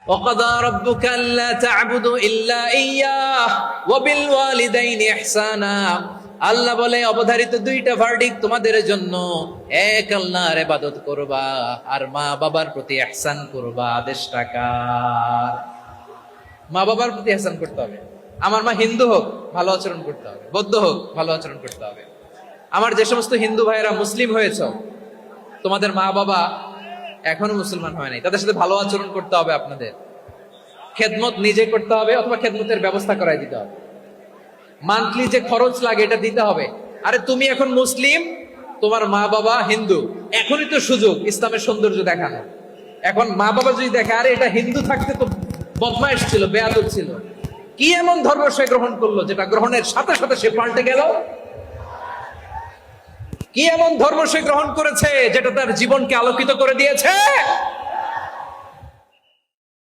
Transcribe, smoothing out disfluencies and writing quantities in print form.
وقضى ربك ألا تعبدوا إلا إياه وبالوالدين إحسانا। আল্লাহ বলে অবধারিত দুইটা ভার্ডিক্ট তোমাদের জন্য, এক আল্লাহর ইবাদত করবা আর মা বাবার প্রতি ইহসান করবা। আদেশটা কার? মা বাবার প্রতি ইহসান করতে হবে। আমার মা হিন্দু হোক, ভালো আচরণ করতে হবে, বৌদ্ধ হোক, ভালো আচরণ করতে হবে। আমার যে সমস্ত হিন্দু ভাইয়েরা মুসলিম হয়েছ, তোমাদের মা বাবা এখনো মুসলমান হয় নাই, তাদের সাথে ভালো আচরণ করতে হবে। আপনাদের খেদমত নিজে করতে হবে অথবা খেদমতের ব্যবস্থা করাই দিতে হবে। মান্থলি যে খরচ লাগে এটা দিতে হবে। আরে তুমি এখন মুসলিম, তোমার মা বাবা হিন্দু, এখনই তো সুযোগ ইসলামের সৌন্দর্য দেখানো। এখন মা বাবা যদি দেখে আরে এটা হিন্দু থাকতে তো বদমাইশ ছিল, বেয়াদব ছিল, কি এমন ধর্ম সে গ্রহণ করলো যেটা গ্রহণের সাথে সাথে সে পাল্টে গেল? কি এমন ধর্ম সে গ্রহণ করেছে যেটা তার জীবনকে আলোকিত করে দিয়েছে?